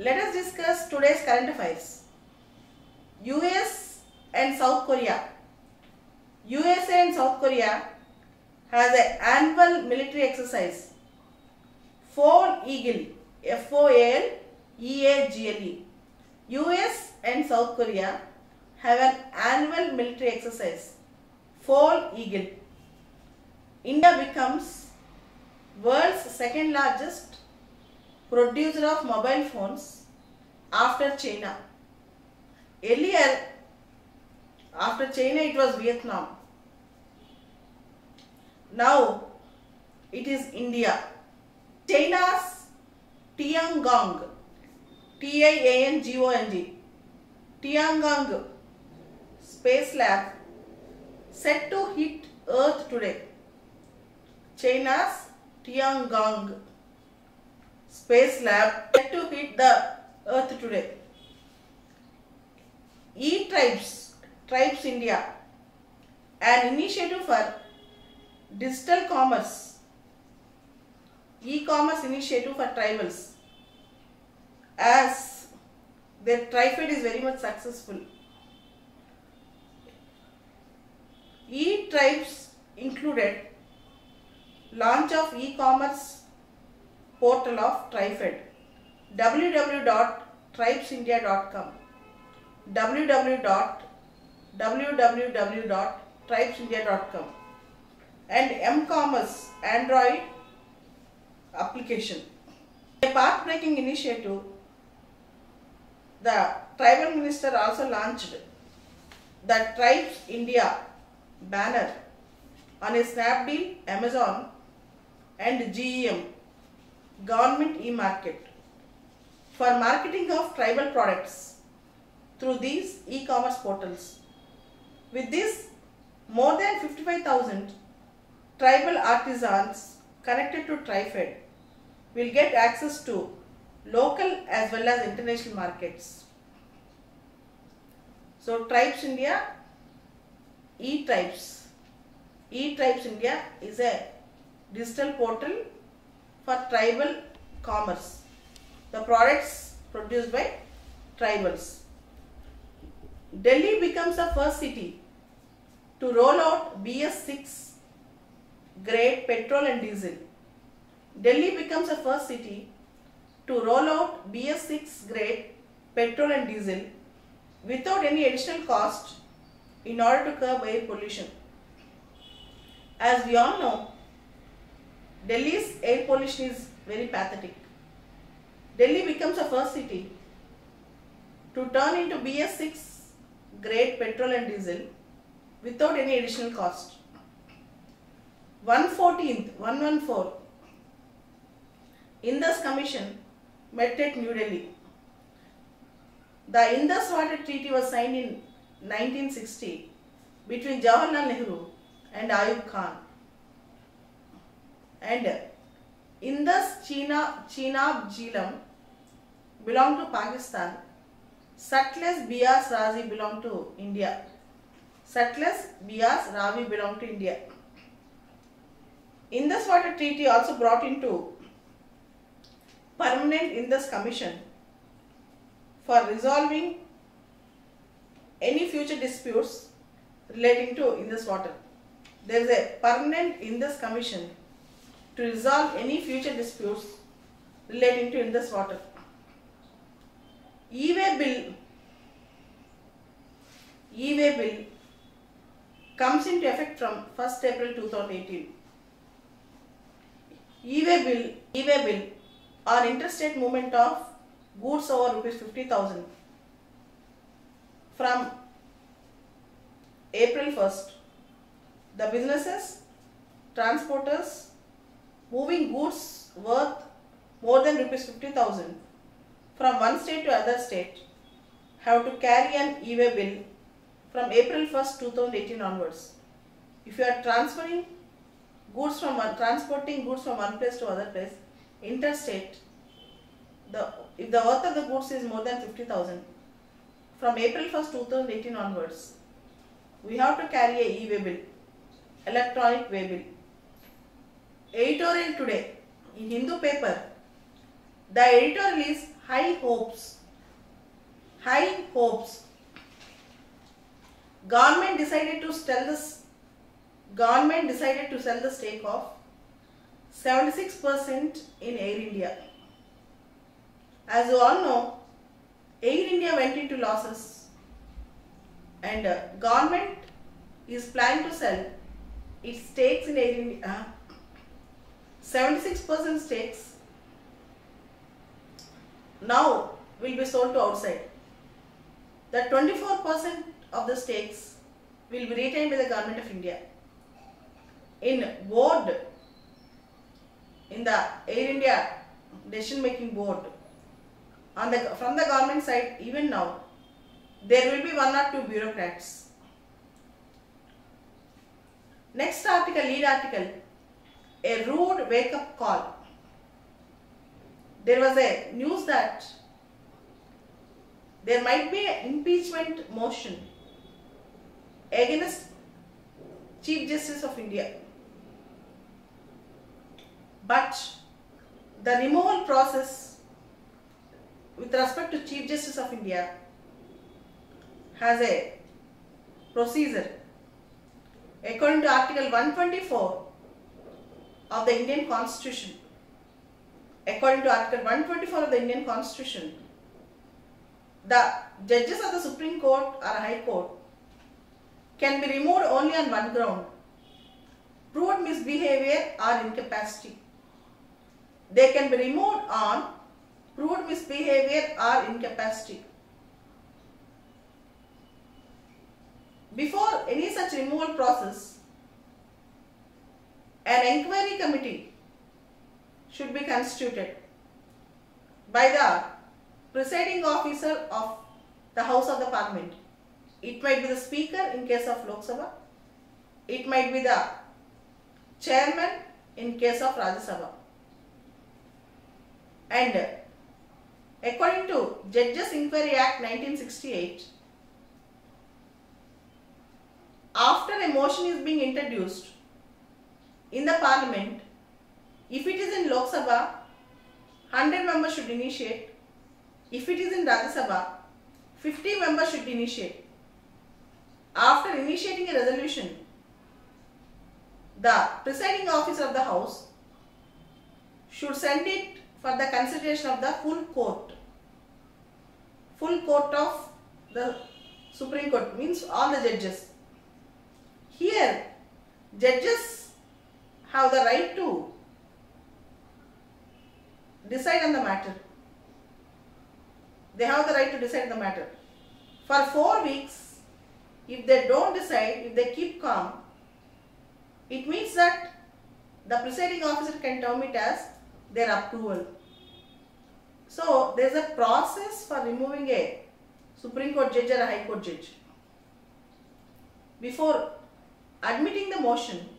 Let us discuss today's current affairs. US and South Korea. USA and South Korea has an annual military exercise. Fall Eagle, FOALEAGLE. US and South Korea have an annual military exercise. Fall Eagle. India becomes world's second largest producer of mobile phones after China. Earlier, after China, it was Vietnam. Now, it is India. China's Tiangong, Tiangong, Tiangong space lab set to hit Earth today. China's Tiangong space lab set to hit the Earth today. Tribes India, an initiative for digital commerce, e-commerce initiative for tribals, as their trifid is very much successful. E-tribes included launch of e-commerce portal of Trifed, www.tribesindia.com, www.tribesindia.com, and M-commerce Android application. A path-breaking initiative, the tribal minister also launched the Tribes India banner on a Snapdeal, Amazon and GEM government e-market for marketing of tribal products through these e-commerce portals. With this, more than 55,000 tribal artisans connected to TriFed will get access to local as well as international markets. So, Tribes India, E-Tribes India is a digital portal for tribal commerce. The products produced by tribals. Delhi becomes the first city to roll out BS6 grade petrol and diesel. Delhi becomes the first city to roll out BS6 grade petrol and diesel without any additional cost in order to curb air pollution. As we all know, Delhi's air pollution is very pathetic. Delhi becomes the first city to turn into BS6 grade petrol and diesel without any additional cost. 114 Indus Commission met at New Delhi. The Indus Water Treaty was signed in 1960 between Jawaharlal Nehru and Ayub Khan. And Indus Chenab Jhelum belong to Pakistan. Sutlej Beas Ravi belong to India. Sutlej Beas Ravi belong to India. Indus Water Treaty also brought into Permanent Indus Commission for resolving any future disputes relating to Indus water. There is a Permanent Indus Commission to resolve any future disputes relating to Indus water. E-way bill comes into effect from 1st April 2018. E-way bill on interstate movement of goods over rupees 50,000 from April 1st. The businesses, transporters moving goods worth more than rupees 50,000 from one state to other state have to carry an e-way bill from April 1st, 2018 onwards. If you are transporting goods from one place to other place, interstate, if the worth of the goods is more than 50,000, from April 1st, 2018 onwards, we have to carry a e-way bill, electronic way bill. Editorial today in Hindu paper, the editorial is high hopes. High hopes. Government decided to sell the stake of 76% in Air India. As you all know, Air India went into losses, and government is planning to sell its stakes in Air India. 76% stakes now will be sold to outside. The 24% of the stakes will be retained by the Government of India. In board, in the Air India decision making board, from the government side, even now, there will be 1 or 2 bureaucrats. Next article, lead article, a rude wake-up call. There was a news that there might be an impeachment motion against Chief Justice of India. But the removal process with respect to Chief Justice of India has a procedure. According to Article 124 of the Indian Constitution, according to Article 124 of the Indian Constitution, the judges of the Supreme Court or High Court can be removed only on one ground: proved misbehavior or incapacity. They can be removed on proved misbehavior or incapacity. Before any such removal process, an inquiry committee should be constituted by the presiding officer of the House of the Parliament. It might be the Speaker in case of Lok Sabha. It might be the Chairman in case of Rajya Sabha. And according to Judges Inquiry Act 1968, after a motion is being introduced in the Parliament, if it is in Lok Sabha, 100 members should initiate. If it is in Rajya Sabha, 50 members should initiate. After initiating a resolution, the presiding officer of the House should send it for the consideration of the full court. Full court of the Supreme Court means all the judges. Here, judges have the right to decide on the matter. They have the right to decide the matter. For 4 weeks, if they don't decide, if they keep calm, it means that the presiding officer can term it as their approval. So, there is a process for removing a Supreme Court judge or a High Court judge. Before admitting the motion,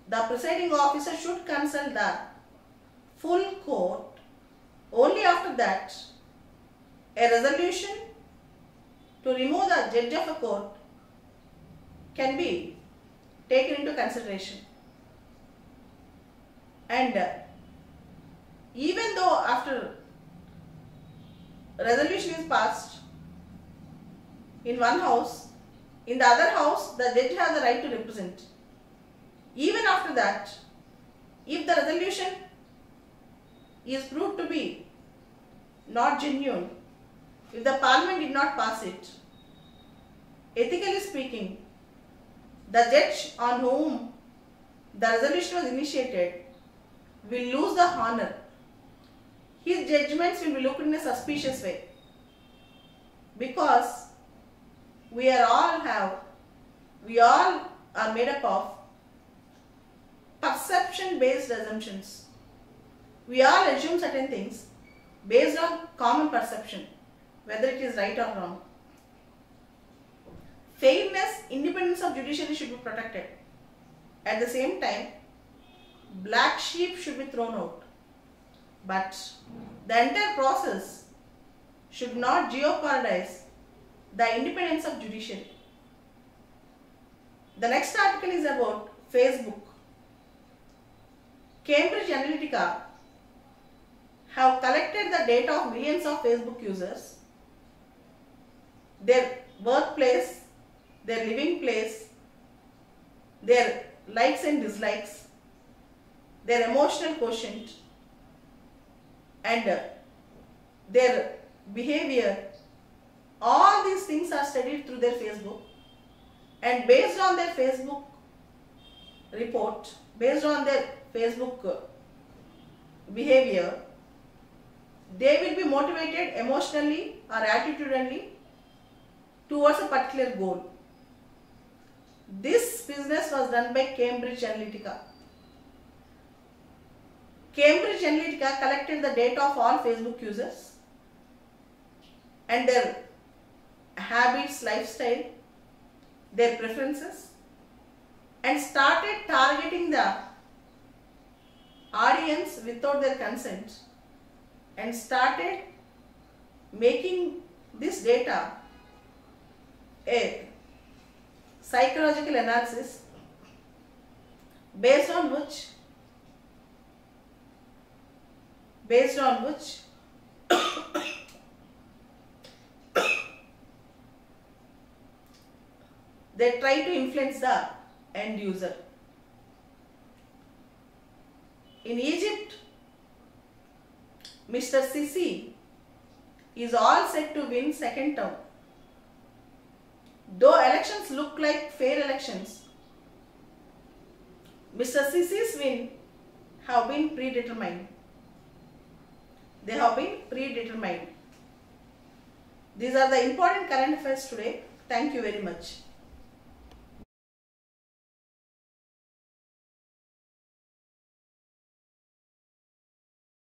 the presiding officer should consult the full court. Only after that, a resolution to remove the judge of a court can be taken into consideration. And even though after resolution is passed in one house, in the other house the judge has the right to represent. Even after that, if the resolution is proved to be not genuine, if the Parliament did not pass it, ethically speaking, the judge on whom the resolution was initiated will lose the honor. His judgments will be looked in a suspicious way, because we all are made up of perception based assumptions. We all assume certain things based on common perception, whether it is right or wrong. Fairness, independence of judiciary should be protected. At the same time, black sheep should be thrown out. But the entire process should not jeopardize the independence of judiciary. The next article is about Facebook. Cambridge Analytica have collected the data of millions of Facebook users, their workplace, their living place, their likes and dislikes, their emotional quotient, and their behavior. All these things are studied through their Facebook, and based on their Facebook report, based on their Facebook behavior, they will be motivated emotionally or attitudinally towards a particular goal. This business was done by Cambridge Analytica. Cambridge Analytica collected the data of all Facebook users and their habits, lifestyle, their preferences, and started targeting the audience without their consent, and started making this data a psychological analysis based on which they try to influence the end user. In Egypt, Mr. Sisi is all set to win second term. Though elections look like fair elections, Mr. Sisi's win have been predetermined. They have been predetermined. These are the important current affairs today. Thank you very much.